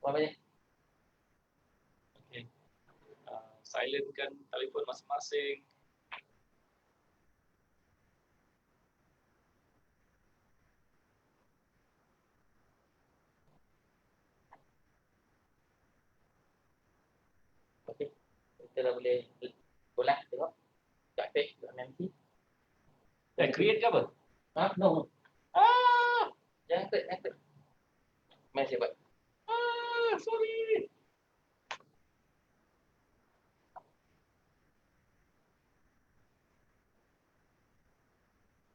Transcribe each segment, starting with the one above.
Apa ni? Okay. Silentkan telefon masing-masing. Okey. Kita dah boleh ulang tengok. Tak page nanti. Create ke apa? No. Jangan klik. Masih buat. Sorry.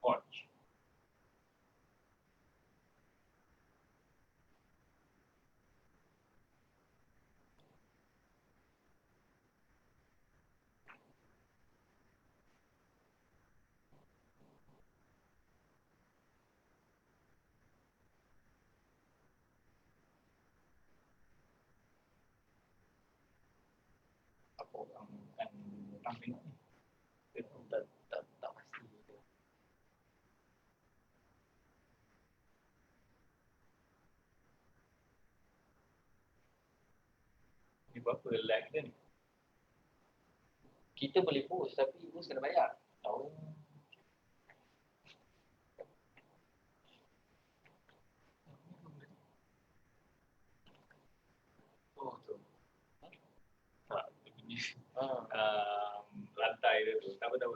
Watch. Apa orang tengok ni? Tak pasti. Ni berapa lag dia ni? Kita boleh post tapi post kena bayar. Oh. Oh tu. Tak, dia bunyi. Lantai dia tu. Tak apa.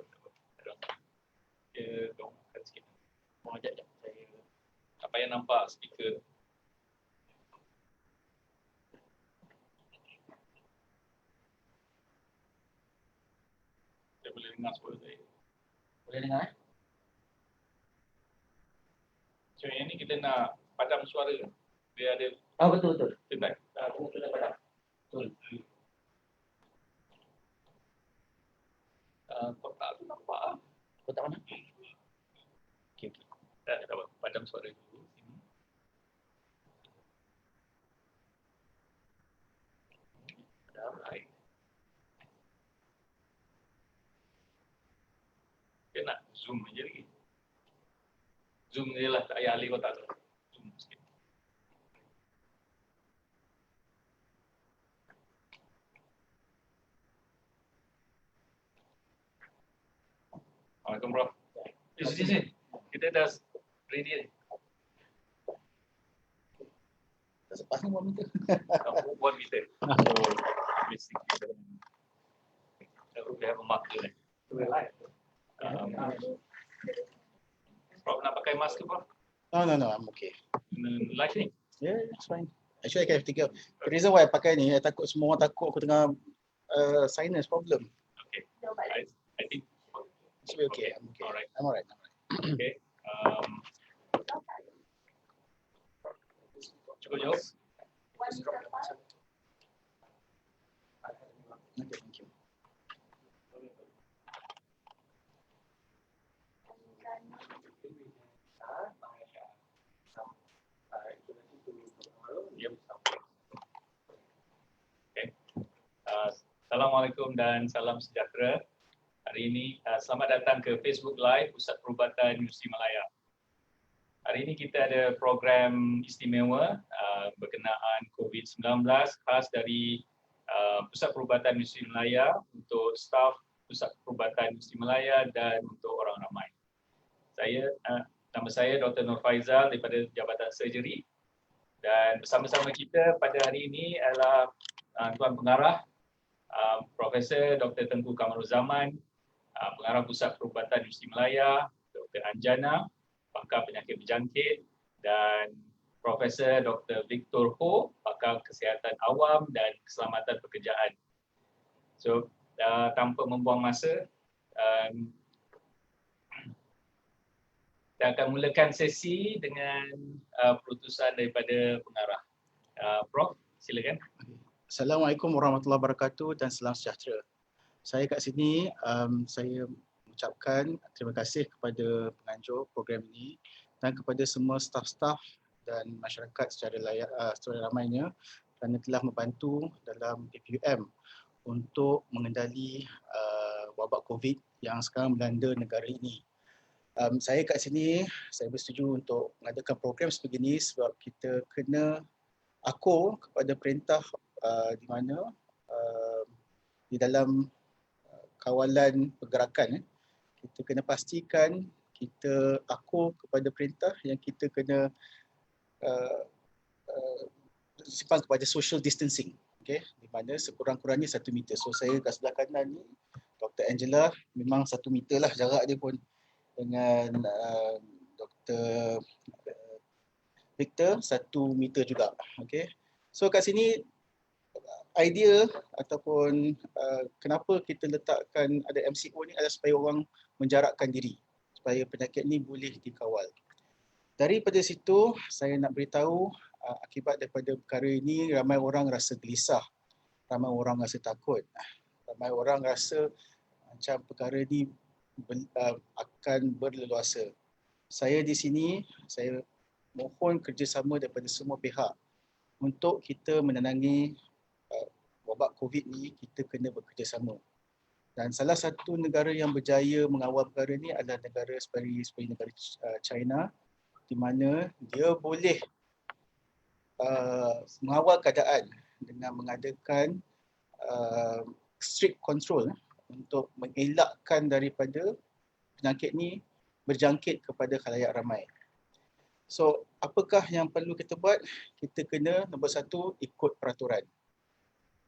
Dia dongkan sikit. Sekejap. Saya Tak payah nampak speaker. Dia boleh dengar suara saya. boleh dengar So yang ni kita nak padam suara. Dia ada betul. feedback. Betul pada. Betul. Kotak tu nampak lah. Kotak mana? Okay. Tak apa. Padam suara dulu. Sini. Alright. Dia nak zoom aja lagi. Zoom je lah. Tak payah alih kotak tu. Zoom sikit. Assalamualaikum bro. Sini. Kita dah ready ni. Sepas ni 1 meter. 1 meter. So basically we have a marker ni. Prof nak pakai masker Prof? No, I'm okay. Live ni? Yeah, it's fine. Actually, I can think of the reason why I pakai ni, I takut semua orang takut aku tengah sinus problem. Okay. I think it should be okay. I'm okay. Alright. I'm alright. Okay. Cukup jauh? Okay, thank you. Assalamualaikum dan salam sejahtera. Hari ini selamat datang ke Facebook Live Pusat Perubatan Universiti Malaya. Hari ini kita ada program istimewa berkenaan COVID-19 khas dari Pusat Perubatan Universiti Malaya untuk staf Pusat Perubatan Universiti Malaya dan untuk orang ramai. Nama saya Dr. Nur Faizal daripada Jabatan Surgery, dan bersama-sama kita pada hari ini adalah Tuan Pengarah Profesor Dr. Tengku Kamaruzaman, Pengarah Pusat Perubatan Universiti Malaya, Dr. Anjana, Pakar Penyakit Berjangkit, dan Profesor Dr. Victor Ho, Pakar Kesihatan Awam dan Keselamatan Pekerjaan. So, tanpa membuang masa, kita akan mulakan sesi dengan perutusan daripada pengarah. Prof, silakan. Assalamualaikum warahmatullahi wabarakatuh dan salam sejahtera. Saya kat sini, saya mengucapkan terima kasih kepada penganjur program ini dan kepada semua staf-staf dan masyarakat secara ramainya kerana telah membantu dalam PPUM untuk mengendali wabak COVID yang sekarang melanda negara ini. Saya kat sini, saya bersetuju untuk mengadakan program sebegini sebab kita kena aku kepada perintah di mana di dalam kawalan pergerakan, kita kena pastikan aku kepada perintah yang kita kena uh, simpan kepada social distancing, okay? Di mana sekurang-kurangnya 1 meter. So saya kat sebelah kanan ni, Dr. Angela, memang 1 meter lah jarak dia pun dengan Dr. Victor 1 meter juga, okay? So kat sini idea ataupun kenapa kita letakkan ada MCO ni adalah supaya orang menjarakkan diri, supaya penyakit ni boleh dikawal. Daripada situ saya nak beritahu akibat daripada perkara ini ramai orang rasa gelisah, ramai orang rasa takut, ramai orang rasa macam perkara ni akan berleluasa. Saya di sini, saya mohon kerjasama daripada semua pihak untuk kita menenangi wabak COVID ni. Kita kena bekerjasama. Dan salah satu negara yang berjaya mengawal perkara ni adalah negara seperti negara China, di mana dia boleh mengawal keadaan dengan mengadakan strict control untuk mengelakkan daripada penyakit ni berjangkit kepada khalayak ramai. So, apakah yang perlu kita buat? Kita kena nombor 1, ikut peraturan.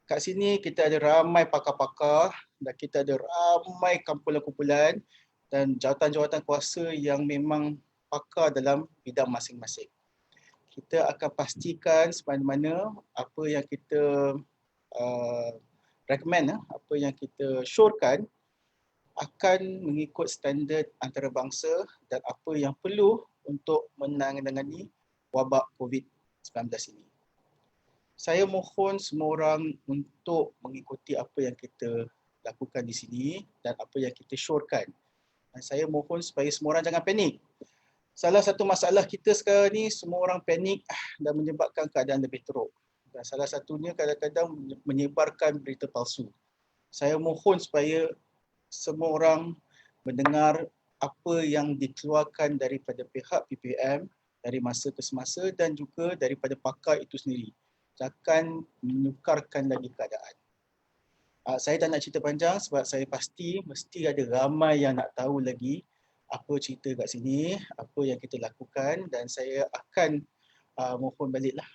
Kat sini kita ada ramai pakar-pakar dan kita ada ramai kumpulan-kumpulan dan jawatan-jawatan kuasa yang memang pakar dalam bidang masing-masing. Kita akan pastikan semana-mana apa yang kita recommend, apa yang kita syorkan akan mengikut standard antarabangsa dan apa yang perlu untuk menangani wabak COVID-19 ini. Saya mohon semua orang untuk mengikuti apa yang kita lakukan di sini dan apa yang kita syorkan. Dan saya mohon supaya semua orang jangan panik. Salah satu masalah kita sekarang ni, semua orang panik dan menyebabkan keadaan lebih teruk. Dan salah satunya kadang-kadang menyebarkan berita palsu. Saya mohon supaya semua orang mendengar apa yang dikeluarkan daripada pihak PPM dari masa ke semasa dan juga daripada pakar itu sendiri. Jangan menukarkan lagi keadaan. Saya tak nak cerita panjang sebab saya pasti mesti ada ramai yang nak tahu lagi apa cerita kat sini, apa yang kita lakukan, dan saya akan mohon baliklah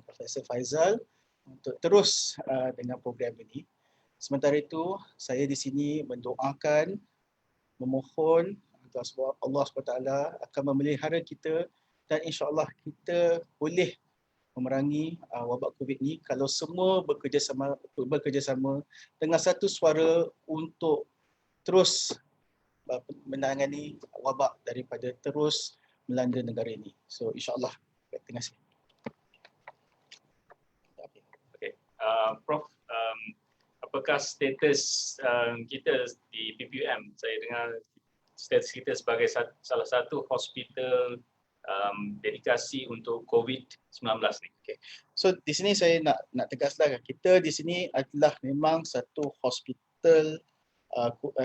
Profesor Faizal untuk terus dengan program ini. Sementara itu, saya di sini mendoakan, memohon Allah SWT akan memelihara kita dan insya-Allah kita boleh memerangi wabak COVID ni kalau semua bekerjasama dengan satu suara untuk terus menangani wabak daripada terus melanda negara ini. So insya-Allah. Terima kasih. Okay. Prof, apakah status kita di PPM? Saya dengar status kita sebagai salah satu hospital dedikasi untuk COVID-19 ni. Okay. So di sini saya nak tegaslah, kita di sini adalah memang satu hospital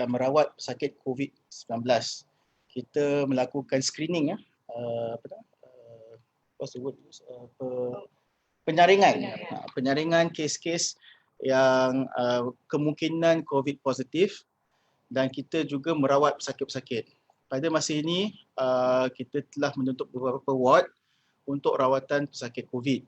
merawat pesakit COVID-19. Kita melakukan screening, penyaringan kes-kes yang kemungkinan COVID positif dan kita juga merawat pesakit-pesakit. Pada masa ini kita telah menutup beberapa ward untuk rawatan pesakit COVID.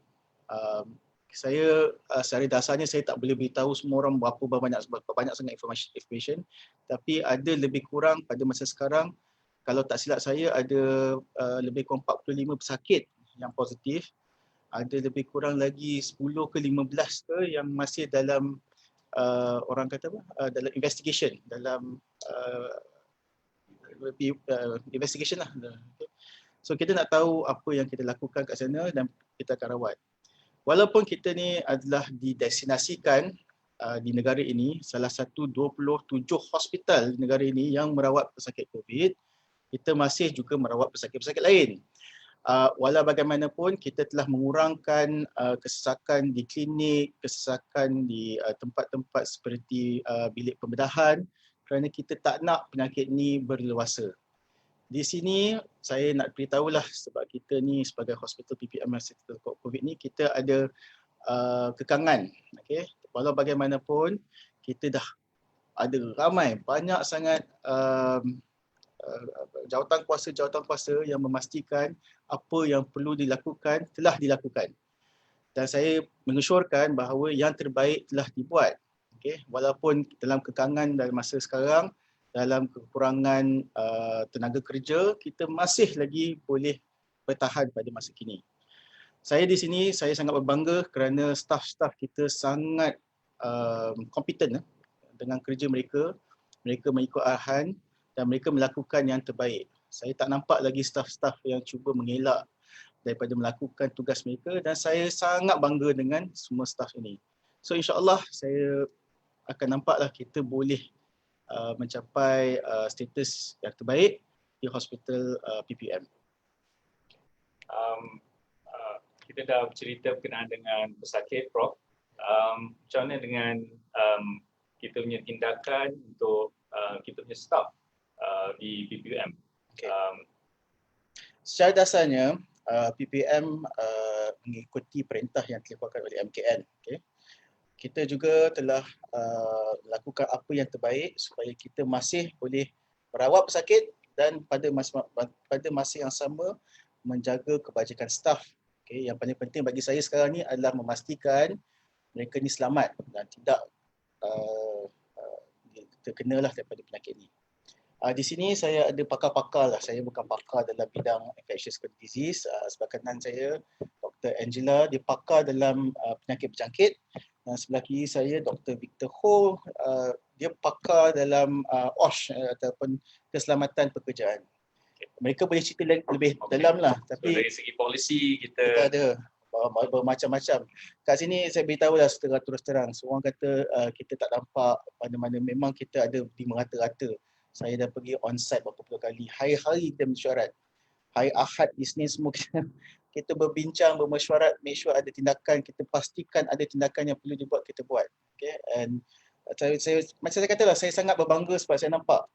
Secara dasarnya saya tak boleh beritahu semua orang berapa banyak sangat information, tapi ada lebih kurang pada masa sekarang, kalau tak silap saya ada lebih kurang 45 pesakit yang positif, ada lebih kurang lagi 10 ke 15 ke yang masih dalam orang kata dalam investigation, dalam investigation lah. So kita nak tahu apa yang kita lakukan kat sana dan kita akan rawat. Walaupun kita ni adalah didestinasikan di negara ini, salah satu 27 hospital di negara ini yang merawat pesakit COVID, kita masih juga merawat pesakit-pesakit lain. Walau bagaimanapun, kita telah mengurangkan kesesakan di klinik, kesesakan di tempat-tempat seperti bilik pembedahan kerana kita tak nak penyakit ni berleluasa. Di sini saya nak beritahulah sebab kita ni sebagai hospital PPM Hospital COVID ni kita ada kekangan. Okay? Walau bagaimanapun kita dah ada banyak sangat jawatan kuasa yang memastikan apa yang perlu dilakukan telah dilakukan. Dan saya mengesyorkan bahawa yang terbaik telah dibuat. Okay? Walaupun dalam kekangan dalam masa sekarang, dalam kekurangan tenaga kerja, kita masih lagi boleh bertahan pada masa kini. Saya di sini, saya sangat berbangga kerana staf-staf kita sangat kompeten dengan kerja mereka. Mereka mengikut arahan dan mereka melakukan yang terbaik. Saya tak nampak lagi staf-staf yang cuba mengelak daripada melakukan tugas mereka dan saya sangat bangga dengan semua staf ini. So insya-Allah saya akan nampaklah kita boleh mencapai status yang terbaik di hospital PPM. Kita dah bercerita berkenaan dengan pesakit, Prof. Macam mana dengan kita punya tindakan untuk kita punya staff di PPM? Okay. Secara dasarnya PPM mengikuti perintah yang dikeluarkan oleh MKN. Okay. Kita juga telah lakukan apa yang terbaik supaya kita masih boleh merawat pesakit dan pada masa yang sama menjaga kebajikan staf. Okay. Yang paling penting bagi saya sekarang ni adalah memastikan mereka ni selamat dan tidak terkenalah daripada penyakit ni. Di sini saya ada pakar-pakar lah. Saya bukan pakar dalam bidang infectious disease. Sebelah kanan saya Dr. Angela, dia pakar dalam penyakit berjangkit. Dan sebelah kiri saya Dr. Victor Ho, dia pakar dalam OSH ataupun keselamatan pekerjaan. Mereka boleh cerita lebih dalam lah. Tapi so, dari segi polisi kita ada bermacam-macam. Kat sini saya beritahu lah secara terus terang. Seorang kata kita tak nampak mana-mana. Memang kita ada di merata-rata. Saya dah pergi on-site berapa puluh kali. Hari-hari kita mesyuarat. Hari Ahad, Isnin semua kita berbincang, bermesyuarat, make sure ada tindakan, kita pastikan ada tindakan yang perlu dibuat, kita buat. Okay? And saya macam saya katalah, saya sangat berbangga sebab saya nampak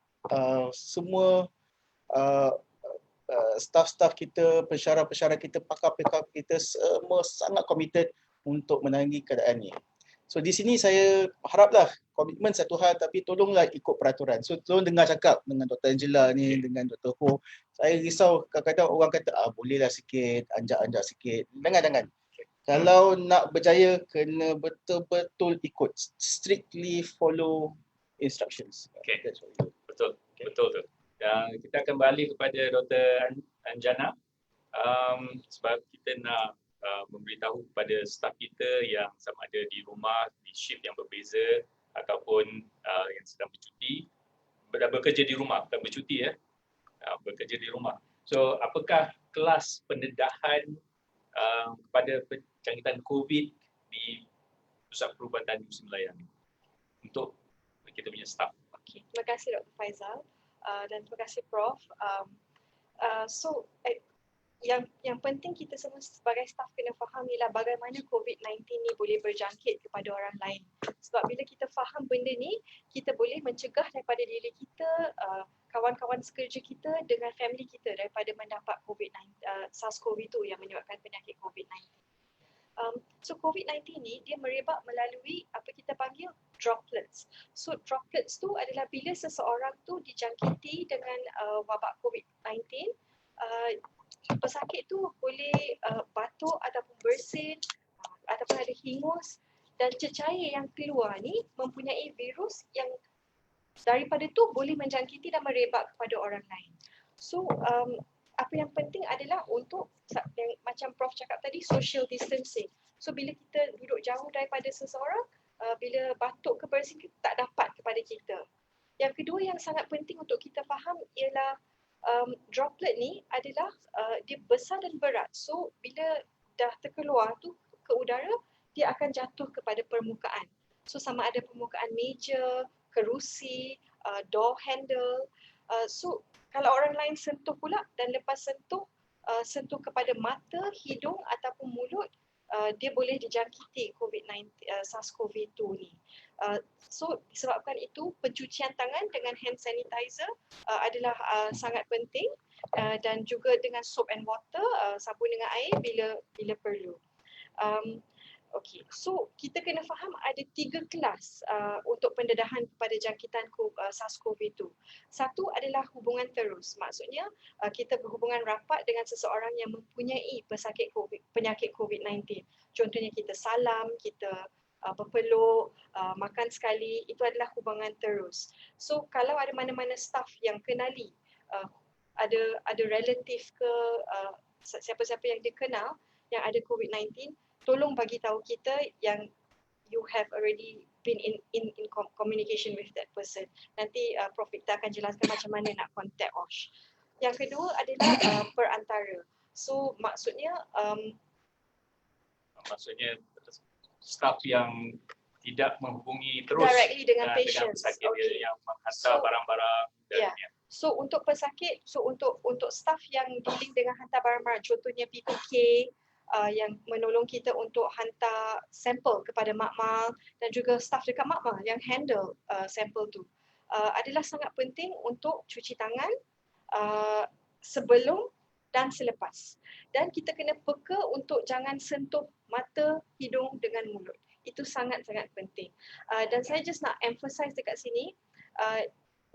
semua staff-staff kita, pensyarah-pensyarah kita, pakar-pakar kita semua sangat komited untuk menangani keadaan ni. So di sini saya haraplah komitmen satu hal tapi tolonglah ikut peraturan. So tolong dengar cakap dengan Dr. Angela ni, dengan Dr. Ho. Saya risau kadang-kadang orang kata bolehlah sikit, anjak-anjak sikit. Jangan. Kalau nak berjaya kena betul-betul ikut, strictly follow instructions. Okay. Betul. Okay. Betul tu. Dan kita akan balik kepada Dr. Anjana sebab kita nak memberitahu kepada staf kita yang sama ada di rumah, di shift yang berbeza ataupun yang sedang bercuti, bekerja di rumah, bukan bercuti bekerja di rumah. So apakah kelas pendedahan kepada penjangkitan COVID di Pusat Perubatan Musim Melayan untuk kita punya staf? Okay. Terima kasih Dr. Faizal dan terima kasih Prof. Yang penting kita semua sebagai staf kena faham ialah bagaimana COVID-19 ni boleh berjangkit kepada orang lain. Sebab bila kita faham benda ni, kita boleh mencegah daripada diri kita, kawan-kawan sekerja kita dengan family kita daripada mendapat SARS-CoV-2 yang menyebabkan penyakit COVID-19. So COVID-19 ni dia merebak melalui apa kita panggil droplets. So droplets tu adalah bila seseorang tu dijangkiti dengan wabak COVID-19, pesakit tu boleh batuk ataupun bersin ataupun ada hingus dan cecair yang keluar ni mempunyai virus yang daripada tu boleh menjangkiti dan merebak kepada orang lain. So apa yang penting adalah untuk yang macam Prof cakap tadi, social distancing. So bila kita duduk jauh daripada seseorang, bila batuk ke bersin tak dapat kepada kita. Yang kedua yang sangat penting untuk kita faham ialah droplet ni adalah dia besar dan berat. So bila dah terkeluar tu ke udara, dia akan jatuh kepada permukaan. So sama ada permukaan meja, kerusi, door handle. So kalau orang lain sentuh pula dan lepas sentuh kepada mata, hidung ataupun mulut, dia boleh dijangkiti SARS-CoV-2 ni. So disebabkan itu pencucian tangan dengan hand sanitizer adalah sangat penting, dan juga dengan soap and water, sabun dengan air bila perlu. Okey, so kita kena faham ada 3 kelas untuk pendedahan kepada jangkitan SARS-CoV-2. Satu adalah hubungan terus. Maksudnya kita berhubungan rapat dengan seseorang yang mempunyai penyakit COVID-19. Contohnya kita salam, kita berpeluk, makan sekali, itu adalah hubungan terus. So kalau ada mana-mana staff yang kenali ada relatif ke siapa-siapa yang dia kenal yang ada COVID-19, tolong bagi tahu kita yang you have already been in communication with that person. Nanti Prof Victor akan jelaskan macam mana nak contact OSH. Yang kedua adalah perantara. So maksudnya staf yang tidak menghubungi terus directly dengan patients. pesakit dia yang menghantar barang-barang dan So untuk pesakit, untuk staff yang dealing dengan hantar barang-barang, contohnya PPK, yang menolong kita untuk hantar sampel kepada makmal dan juga staff dekat makmal yang handle sampel tu, adalah sangat penting untuk cuci tangan sebelum dan selepas. Dan kita kena peka untuk jangan sentuh mata, hidung dengan mulut. Itu sangat-sangat penting. Dan saya just nak emphasize dekat sini,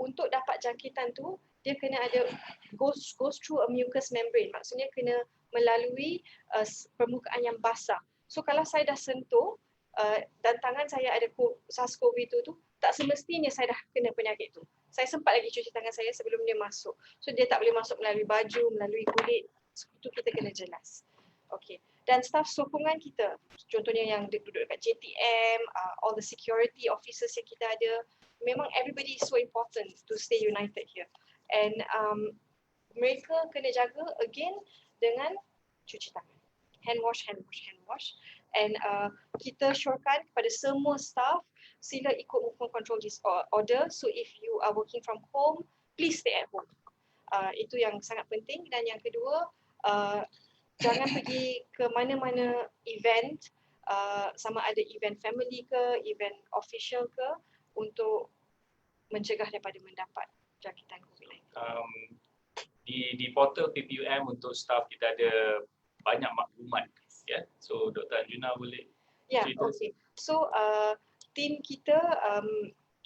untuk dapat jangkitan tu, dia kena ada goes through a mucous membrane. Maksudnya kena melalui permukaan yang basah. So kalau saya dah sentuh dan tangan saya ada SARS-CoV-2 tu, tak semestinya saya dah kena penyakit tu. Saya sempat lagi cuci tangan saya sebelum dia masuk. So dia tak boleh masuk melalui baju, melalui kulit. So, itu kita kena jelas. Okay. Dan staf sokongan kita, contohnya yang duduk dekat JTM, all the security officers yang kita ada, memang everybody is so important to stay united here. And mereka kena jaga again dengan cuci tangan. Hand wash. And kita syorkan kepada semua staff, sila ikut movement control order. So if you are working from home, please stay at home. Itu yang sangat penting. Dan yang kedua, jangan pergi ke mana-mana event, sama ada event family ke, event official ke, untuk mencegah daripada mendapat jangkitan COVID-19. Di portal PPUM untuk staff kita ada banyak maklumat, ya. So Dr. Anjuna boleh cerita. Okay. So tim kita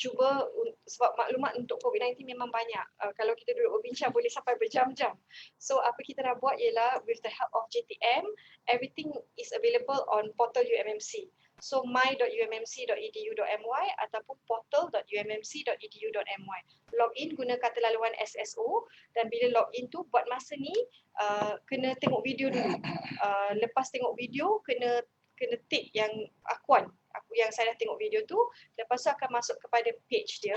cuba, sebab maklumat untuk COVID-19 memang banyak. Kalau kita duduk berbincang boleh sampai berjam-jam. So apa kita nak buat ialah with the help of JTM, everything is available on portal UMMC. So my.ummc.edu.my ataupun portal.ummc.edu.my. Login guna kata laluan SSO, dan bila login tu buat masa ni kena tengok video dulu. Lepas tengok video kena tick yang akuan. Yang saya dah tengok video tu, lepas tu akan masuk kepada page dia,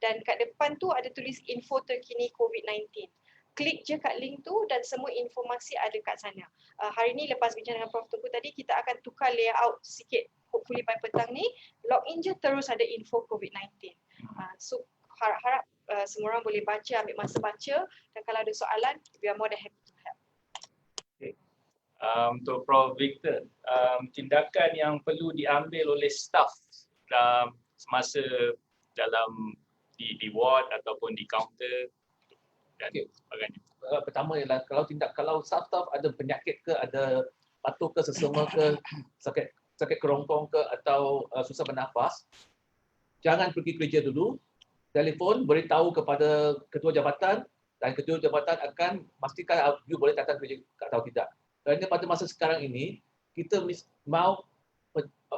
dan kat depan tu ada tulis info terkini COVID-19. Klik je kat link tu dan semua informasi ada kat sana. Hari ni lepas bincang dengan Prof Tunku tadi, kita akan tukar layout sikit. Hopefully by petang ni, login je terus ada info COVID-19. So harap-harap semua orang boleh baca, ambil masa baca, dan kalau ada soalan, we are more than happy to help. Untuk Prof Victor, tindakan yang perlu diambil oleh staff semasa dalam di ward ataupun di kaunter dan sebagainya. Pertama ialah kalau staff ada penyakit ke, ada batuk ke, sesama ke, sakit kerongkong ke, atau susah bernafas, jangan pergi kerja dulu. Telefon beritahu kepada ketua jabatan, dan ketua jabatan akan pastikan you boleh datang kerja atau tidak. Kerana pada masa sekarang ini, kita mau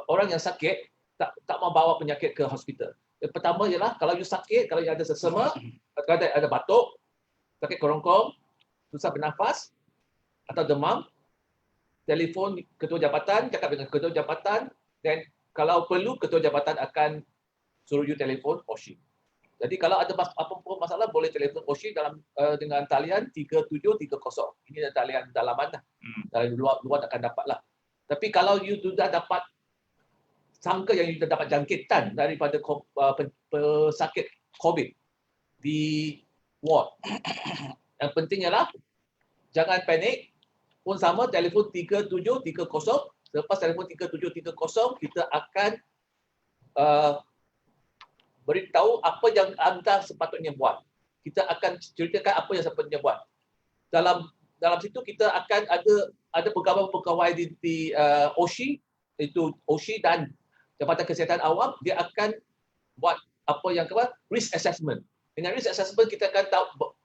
orang yang sakit tak mau bawa penyakit ke hospital. Yang pertama ialah kalau you sakit, kalau you ada sesama, kalau ada batuk, sakit kerongkong, susah bernafas atau demam, telefon ketua jabatan, cakap dengan ketua jabatan, dan kalau perlu ketua jabatan akan suruh you telefon OSHI. Jadi kalau ada apa-apa masalah, boleh telefon OSHI dengan talian 3730. Ini talian dalaman lah. Dari luar akan dapat lah. Tapi kalau you sudah dapat sangka yang you dapat jangkitan daripada pesakit COVID di ward, yang penting ialah jangan panik, pun sama telefon 3730. Lepas telefon 3730, kita akan beritahu apa yang anda sepatutnya buat. Kita akan ceritakan apa yang sepatutnya buat. Dalam situ kita akan ada pegawai-pegawai di OSHI, itu OSHI dan Jabatan Kesihatan Awam, dia akan buat apa yang risk assessment. Dengan risk assessment kita akan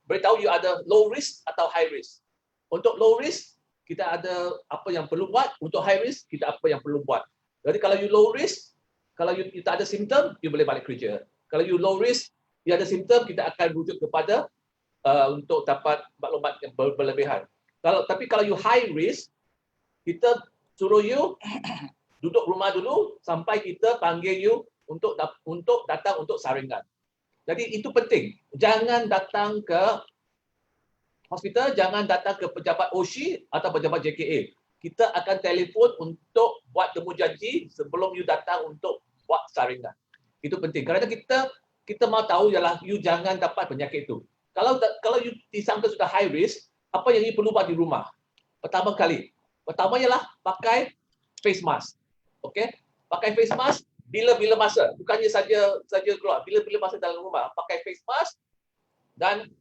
beritahu you ada low risk atau high risk. Untuk low risk kita ada apa yang perlu buat, untuk high risk kita apa yang perlu buat. Jadi kalau you low risk, kalau you tak ada simptom, you boleh balik kerja. Kalau you low risk, you ada simptom, kita akan rujuk kepada untuk dapat maklumat yang berlebihan. Tapi kalau you high risk, kita suruh you duduk rumah dulu sampai kita panggil you untuk datang untuk saringan. Jadi itu penting. Jangan datang ke hospital, jangan datang ke pejabat OSHI atau pejabat JKA. Kita akan telefon untuk buat temu janji sebelum you datang untuk buat saringan. Itu penting. Kerana kita mau tahu ialah you jangan dapat penyakit itu. Kalau you disangka sudah high risk, apa yang you perlu buat di rumah? Pertama ialah pakai face mask. Okey? Pakai face mask bila-bila masa, bukannya saja keluar, bila-bila masa dalam rumah, pakai face mask dan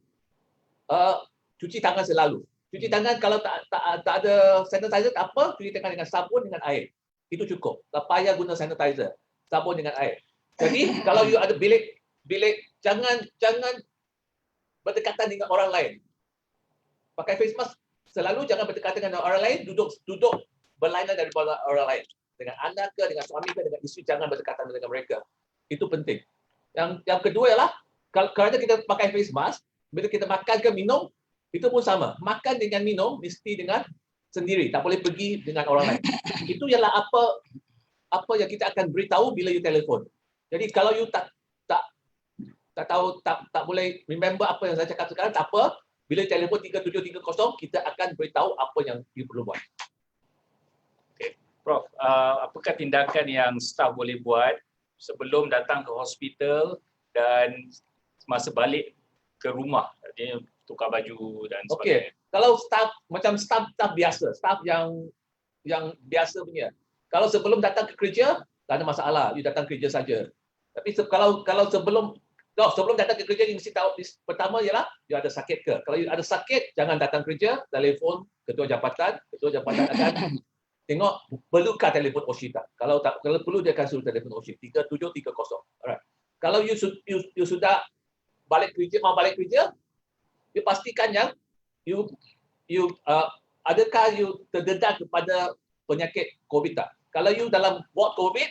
cuci tangan selalu. Cuci tangan kalau tak ada sanitizer tak apa, cuci tangan dengan sabun dengan air. Itu cukup. Tak payah guna sanitizer. Sabun dengan air. Jadi kalau you ada bilik jangan berdekatan dengan orang lain. Pakai face mask selalu, jangan berdekatan dengan orang lain, duduk berlainan daripada orang lain. Dengan anak ke, dengan suami ke, dengan isteri, jangan berdekatan dengan mereka. Itu penting. Yang kedua ialah kerana kita pakai face mask, bila kita makan ke minum, itu pun sama. Makan dengan minum mesti dengan sendiri, tak boleh pergi dengan orang lain. Itu ialah apa yang kita akan beritahu bila you telefon. Jadi kalau you tak tahu, tak boleh remember apa yang saya cakap sekarang, tak apa. Bila telefon 3730, kita akan beritahu apa yang you perlu buat. Okay. Prof, apakah tindakan yang staf boleh buat sebelum datang ke hospital dan masa balik ke rumah? Dia tukar baju dan sebagainya. Okey. Kalau staf macam staf biasa, staf yang biasa punya. Kalau sebelum datang ke kerja, tak ada masalah, you datang kerja saja. Tapi kalau sebelum datang ke kerja, you mesti tahu pertama ialah you ada sakit ke. Kalau you ada sakit, jangan datang kerja, telefon ketua jabatan akan tengok perlukah telefon OSHI tak. Kalau perlu dia akan suruh telefon OSHI 3730. Alright. Kalau you sudah balik kerja, you pastikan yang adakah you terdedah kepada penyakit COVID tak. Kalau you dalam ward COVID,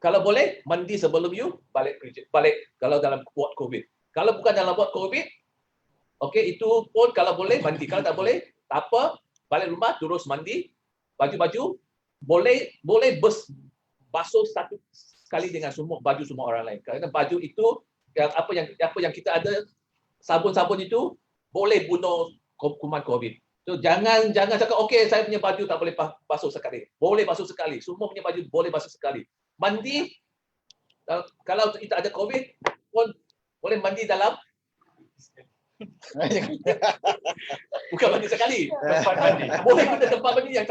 kalau boleh mandi sebelum you balik kerja. Kalau dalam ward COVID. Kalau bukan dalam ward COVID, okey, itu pun kalau boleh mandi. Kalau tak boleh, tak apa, balik rumah terus mandi, baju boleh basuh satu sekali dengan baju semua orang lain. Kerana baju itu apa yang kita ada, sabun-sabun itu boleh bunuh kuman COVID. So jangan cakap okey saya punya baju tak boleh basuh sekali. Boleh basuh sekali. Semua punya baju boleh basuh sekali. Mandi kalau kita ada COVID pun boleh mandi dalam bukan mandi sekali. Tempat mandi. Boleh guna tempat mandi yang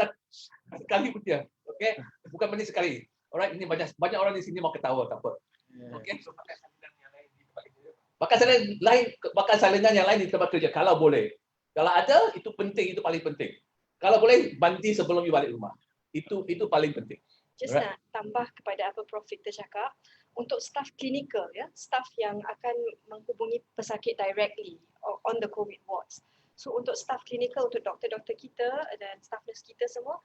sekali punya. Okey? Bukan mandi sekali. Alright, ini banyak orang di sini mau ketawa tak apa. Okey. So pakai salinan yang lain di tempat kerja. Pakai salinan yang lain di tempat kerja kalau boleh. Kalau ada, itu penting, itu paling penting. Kalau boleh, mandi sebelum you balik rumah. Itu paling penting. Just nak tambah kepada apa Prof Victor cakap, untuk staff klinikal, ya, staff yang akan menghubungi pesakit directly on the COVID wards. So untuk staff klinikal, untuk doktor-doktor kita dan staff nurse kita semua,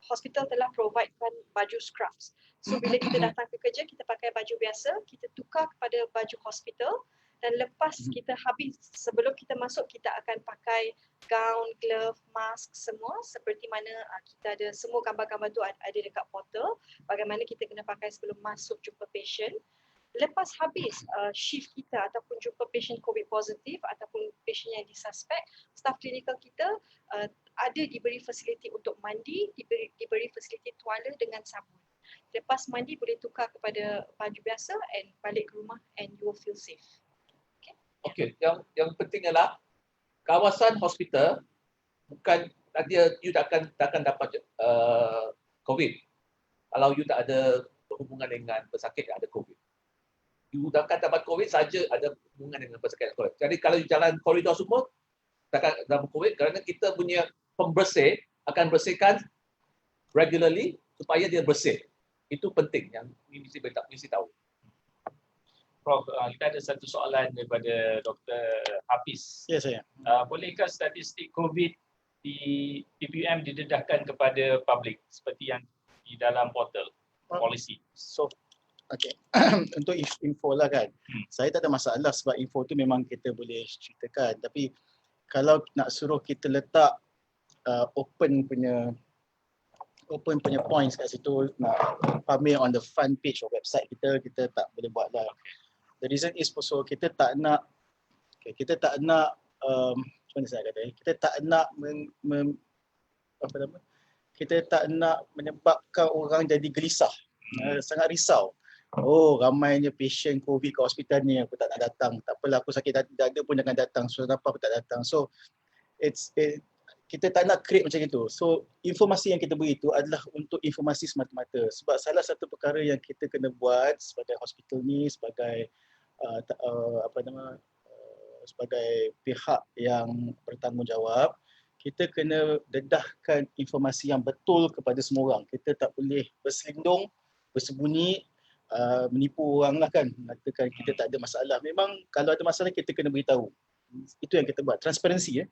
hospital telah providekan baju scrubs. So bila kita datang ke kerja, kita pakai baju biasa, kita tukar kepada baju hospital. Dan lepas kita habis, sebelum kita masuk, kita akan pakai gown, glove, mask semua seperti mana kita ada semua gambar-gambar tu ada dekat portal. Bagaimana kita kena pakai sebelum masuk jumpa patient. Lepas habis shift kita ataupun jumpa patient COVID positif ataupun patient yang disuspek, staff klinikal kita ada diberi fasiliti untuk mandi, diberi fasiliti tuala dengan sabun. Lepas mandi boleh tukar kepada baju biasa and balik ke rumah and you will feel safe. Okey, yang penting ialah kawasan hospital bukan you takkan dapat COVID. kalau you tak ada hubungan dengan pesakit yang ada COVID. You takkan dapat COVID saja ada hubungan dengan pesakit COVID. Jadi kalau you jalan koridor semua, takkan dapat COVID kerana kita punya pembersih akan bersihkan regularly supaya dia bersih. Itu penting yang mesti tahu. Prof, kita ada satu soalan daripada Dr. Hafiz. Ya saya. Bolehkah statistik COVID di PPM didedahkan kepada publik seperti yang di dalam portal polisi? So, okay. Untuk info lah kan. Saya tak ada masalah sebab info tu memang kita boleh ceritakan. Tapi kalau nak suruh kita letak open punya points kat situ, nak pamer on the front page of website kita tak boleh buat lah. The reason is also kita tak nak macam mana saya kata, kita tak nak kita tak nak menyebabkan orang jadi gelisah, sangat risau. Oh, ramainya pasien COVID kat hospital ni, aku tak nak datang. Tak apalah, aku sakit dada pun jangan datang. So kenapa aku tak datang? So kita tak nak create macam itu. So informasi yang kita beri itu adalah untuk informasi semata-mata. Sebab salah satu perkara yang kita kena buat sebagai hospital ni, sebagai sebagai pihak yang bertanggungjawab, kita kena dedahkan informasi yang betul kepada semua orang. Kita tak boleh berselindung, bersembunyi, menipu orang lah kan. Mengatakan kita tak ada masalah. Memang kalau ada masalah kita kena beritahu. Itu yang kita buat. Transparansi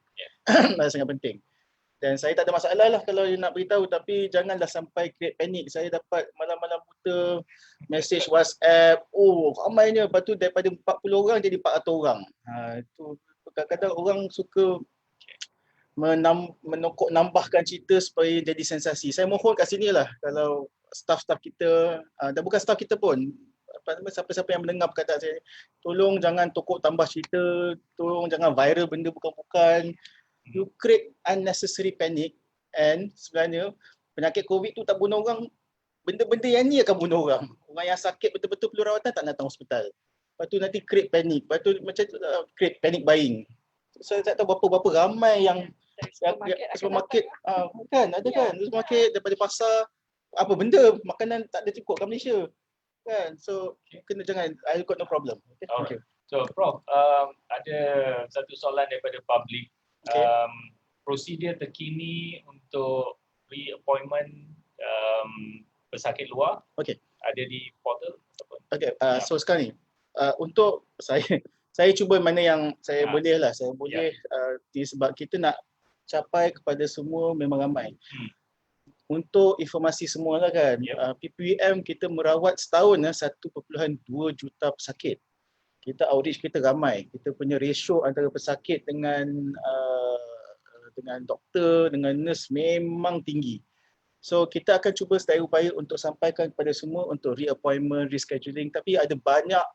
sangat penting. Dan saya tak ada masalah lah kalau nak beritahu, tapi janganlah sampai create panik. Saya dapat malam-malam buta message WhatsApp, oh ramainya, lepas tu daripada 40 orang jadi 400 orang. Itu kadang-kadang orang suka nambahkan cerita supaya jadi sensasi. Saya mohon kat sini lah, kalau staff-staff kita, dan bukan staff kita pun, siapa-siapa yang mendengar perkataan saya, tolong jangan tokok tambah cerita, tolong jangan viral benda bukan-bukan. You create unnecessary panic, and sebenarnya penyakit COVID tu tak bunuh orang, benda-benda yang ni akan bunuh orang. Orang yang sakit betul-betul perlu rawatan tak datang hospital. Lepas tu nanti create panic, lepas tu macam tu create panic buying. Saya tak tahu berapa ramai yang supermarket kan, ada kan, supermarket daripada pasar, apa benda, makanan tak ada cukup kat Malaysia. Kan, so kena jangan, I got no problem. Okay? Thank you. So Prof, ada satu soalan daripada publik. Prosedur terkini untuk re-appointment pesakit luar ada di portal? So sekarang ni untuk saya cuba mana yang saya boleh lah. Saya boleh sebab kita nak capai kepada semua memang ramai. Untuk informasi semua lah kan, PPM kita merawat setahun 1.2 juta pesakit. Kita outreach kita ramai. Kita punya ratio antara pesakit dengan doktor, dengan nurse memang tinggi. So kita akan cuba sedaya upaya untuk sampaikan kepada semua untuk reappointment, rescheduling. Tapi ada banyak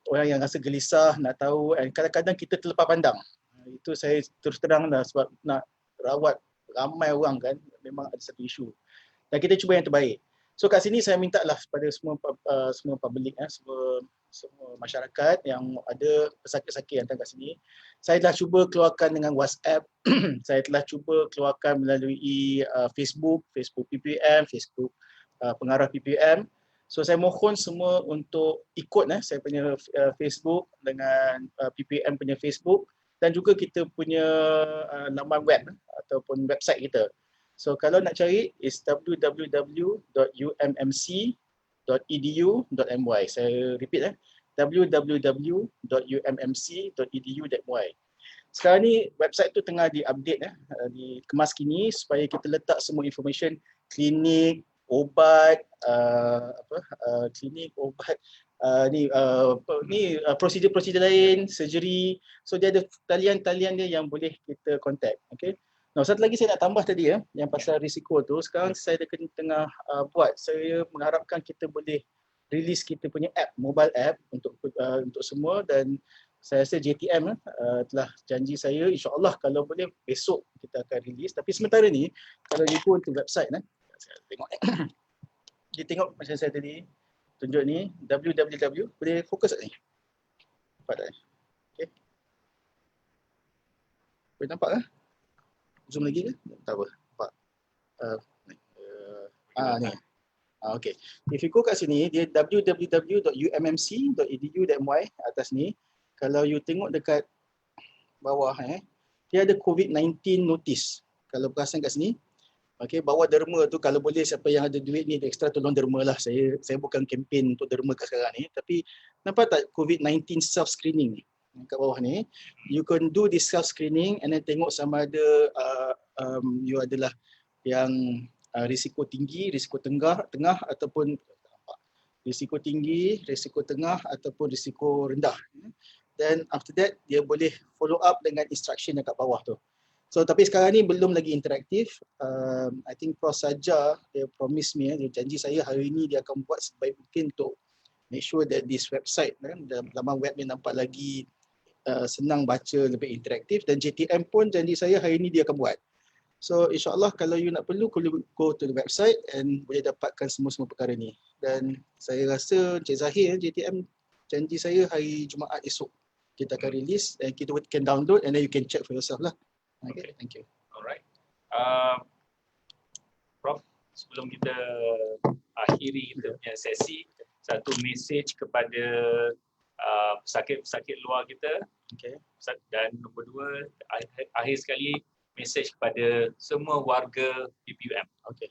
orang yang rasa gelisah nak tahu, dan kadang-kadang kita terlepas pandang. Itu saya terus terang lah, sebab nak rawat ramai orang kan, memang ada satu isu. Dan kita cuba yang terbaik. So kat sini saya minta lah kepada semua public, semua masyarakat yang ada pesakit-pesakit yang datang kat sini. Saya telah cuba keluarkan dengan WhatsApp, saya telah cuba keluarkan melalui Facebook PPM, Facebook pengarah PPM. So saya mohon semua untuk ikut saya punya Facebook dengan PPM punya Facebook, dan juga kita punya laman web ataupun website kita. So kalau nak cari is www.ummc.edu.my. Saya repeat www.ummc.edu.my. Sekarang ni website tu tengah di-update dikemas kini supaya kita letak semua information klinik, obat, prosedur-prosedur lain, surgery. So dia ada talian-talian dia yang boleh kita contact. Okay. Nah, satu lagi saya nak tambah tadi yang pasal risiko tu. Sekarang saya tengah buat. Saya mengharapkan kita boleh release kita punya app, mobile app untuk semua, dan saya rasa JTM telah janji saya, insya-Allah kalau boleh besok kita akan release. Tapi sementara ni kalau you go to website saya tengok dia tengok macam saya tadi tunjuk ni, www, boleh fokus tak ni? Nampak tak ni? Okay. Boleh nampak kan? Zoom lagi ke? Tak apa. Nampak. Ni. Okay. If you go kat sini, dia www.ummc.edu.my atas ni. Kalau you tengok dekat bawah dia ada COVID-19 notice. Kalau perasan kat sini, okay, bawah derma tu kalau boleh siapa yang ada duit ni extra tolong derma lah. Saya bukan kempen untuk derma kat sekarang ni, tapi nampak tak COVID-19 self screening ni kat bawah ni. You can do this self screening and then tengok sama ada you adalah yang risiko tinggi, risiko tengah ataupun risiko tinggi, risiko tengah ataupun risiko rendah. Then after that dia boleh follow up dengan instruction yang kat bawah tu. So tapi sekarang ni belum lagi interaktif. I think Prof Saja dia promise me, dia janji saya hari ni dia akan buat sebaik mungkin untuk make sure that this website laman web ni nampak lagi senang baca, lebih interaktif, dan JTM pun janji saya hari ni dia akan buat. So insyaAllah kalau you nak perlu go to the website and boleh dapatkan semua perkara ni. Dan saya rasa Encik Zahir JTM janji saya hari Jumaat esok kita akan release and kita can download and then you can check for yourself lah. Okay, thank you. Alright. Prof, sebelum kita akhiri kita punya sesi, satu message kepada pesakit-pesakit luar kita. Okay. Dan nombor dua, akhir sekali, message kepada semua warga PPUM. Okay.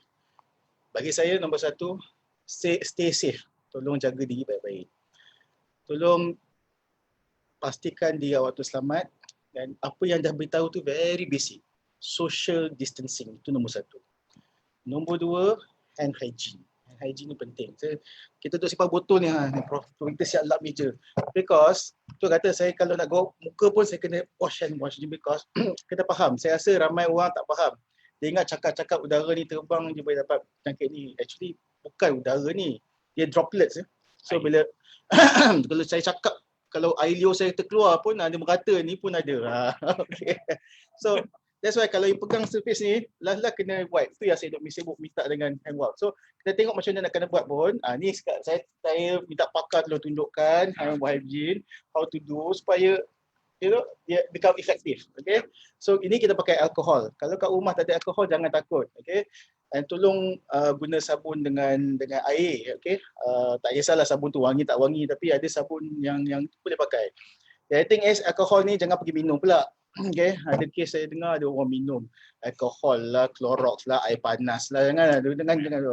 Bagi saya nombor satu, stay safe. Tolong jaga diri baik-baik. Tolong pastikan diri awak tu selamat, dan apa yang dah beritahu tu very basic. Social distancing, itu nombor satu. Nombor dua, hand hygiene. Hand hygiene ni penting. Kita duduk simpan botol ni, Prof. Kita siap lap meja. Because, tu kata saya kalau nak go muka pun saya kena wash ni because kita faham. Saya rasa ramai orang tak faham. Dia ingat cakap-cakap udara ni terbang je boleh dapat penyakit ni. Actually, bukan udara ni. Dia droplets. So, bila kalau saya cakap, kalau air liur saya terkeluar pun ada merata ni pun ada. Okay. So that's why kalau you pegang surface ni, last-last kena wipe. Itu yang saya duk sibuk minta dengan hand wipe. So kita tengok macam mana nak kena buat pun. Ni saya minta pakar tolong tunjukkan hand hygiene, how to do supaya dia become effective. Okay. So ini kita pakai alkohol. Kalau kat rumah tak ada alkohol jangan takut. Okay. Dan tolong guna sabun dengan air, okay. Tak kisahlah sabun tu wangi tak wangi, tapi ada sabun yang boleh pakai. The thing is, alkohol ni jangan pergi minum pula. Okay, ada kes saya dengar ada orang minum alkohol lah, Clorox lah, air panas lah, jangan.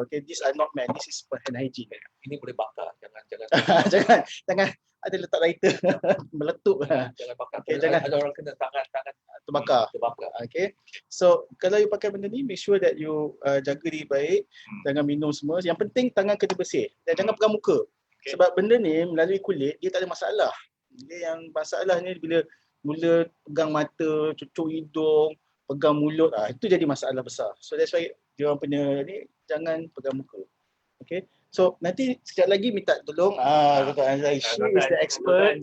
Okay, these are not meant. This is for hand hygiene. Ini boleh bakar, jangan jangan ada letak lighter meletup lah. Jangan bakar. Okay, jangan ada orang kena tangan terbakar. Okay. So kalau you pakai benda ni, make sure that you jaga diri baik, jangan minum semua. Yang penting tangan kena bersih dan jangan pegang muka. Okay. Sebab benda ni melalui kulit dia tak ada masalah. Dia yang masalah ni bila mula pegang mata, cucuk hidung, pegang mulut, itu jadi masalah besar. So that's why dia orang punya ni jangan pegang muka. Okay. So nanti sekejap lagi minta tolong Dr. Azhar, she is the expert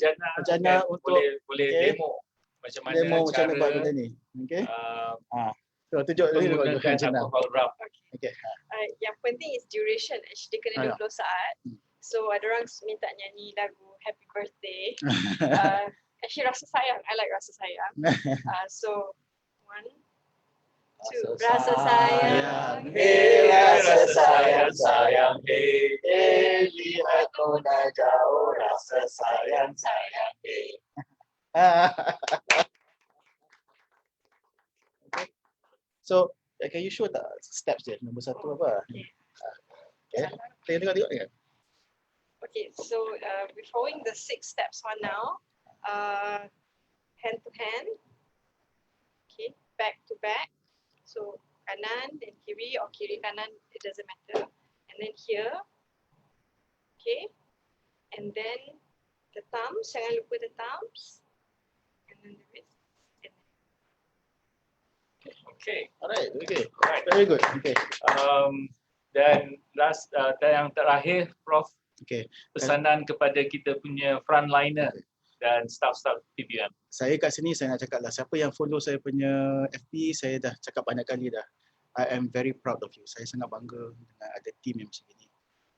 Jana untuk boleh demo macam mana buat benda ni. Okay. So tunjuk menggunakan alcohol rub. Okay. Yang penting is duration. Actually kena 20 saat. So ada orang minta nyanyi lagu Happy Birthday. Actually rasa sayang. I like rasa sayang. So 1, 2, rasa sayang, hey, rasa sayang, hey, lihat nona jauh, rasa sayang, hey. Okay. So, can you show the steps dia? Nombor satu apa? Okay. Tengok. Okay, so we're following the 6 steps one now. Hand to hand. Okay, back to back. So kanan dan kiri or kiri kanan, it doesn't matter. And then here, okay. And then the thumbs, jangan lupa the thumbs. And then the wrist. Okay. Alright, okay. Very good. Okay. Dan yang terakhir, Prof. Okay. Pesanan kepada kita punya frontliner dan staff-staff PPUM. Saya kat sini saya nak cakap lah, siapa yang follow saya punya FB, saya dah cakap banyak kali dah. I am very proud of you. Saya sangat bangga dengan ada tim yang macam ini.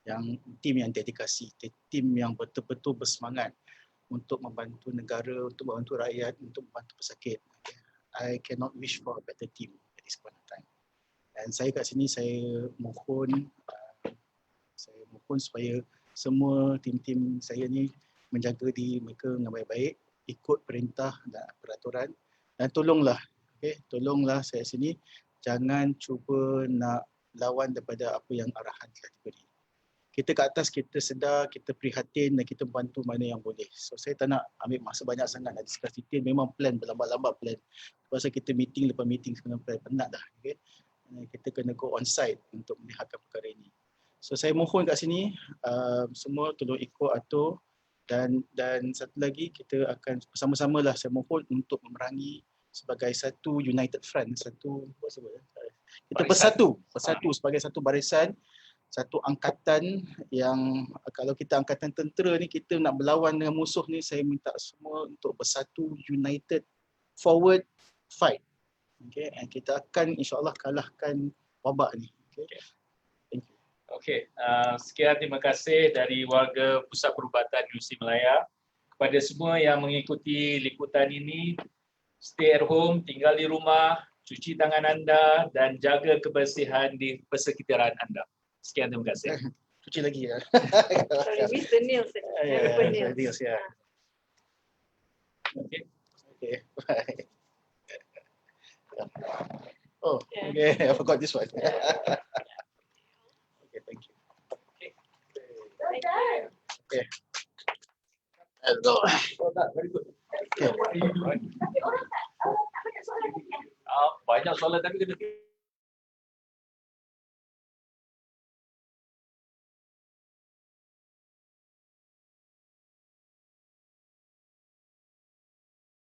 Yang tim yang dedikasi, tim yang betul-betul bersemangat untuk membantu negara, untuk membantu rakyat, untuk membantu pesakit. I cannot wish for a better team at this point of time. Dan saya kat sini saya mohon supaya semua tim-tim saya ni menjaga diri mereka dengan baik-baik, ikut perintah dan peraturan, dan tolonglah saya sini jangan cuba nak lawan daripada apa yang arahan telah diberi. Kita kat atas kita sedar, kita prihatin dan kita bantu mana yang boleh. So saya tak nak ambil masa banyak sangat nak discuss detail, memang plan berlambat-lambat plan. Pasal kita meeting lepas meeting sebenarnya plan, penat dah. Okay? Kita kena go on site untuk melihatkan perkara ini. So saya mohon kat sini semua tolong ikut atur, dan satu lagi kita akan bersama-sama lah, saya mohon untuk memerangi sebagai satu united front, kita bersatu sebagai satu barisan, satu angkatan yang kalau kita angkatan tentera ni kita nak berlawan dengan musuh ni, saya minta semua untuk bersatu, united, forward, fight. Okay, and kita akan insyaAllah kalahkan wabak ni. Okay. Thank you. Okey, sekian terima kasih dari warga Pusat Perubatan Universiti Malaya. Kepada semua yang mengikuti liputan ini, stay at home, tinggal di rumah, cuci tangan anda dan jaga kebersihan di persekitaran anda. Sekian terima kasih. Cuci lagi ya. Sorry, Mr. Niels. Niels ya. Okey. Okay, bye. Oh, Yeah. okay, I forgot this one. Okay, thank you. Thank you. Okay. Let's go. Oh, tak, very good. Okay. What are you doing? Tapi orang tak banyak soalan lagi kan? Banyak soalan tapi kena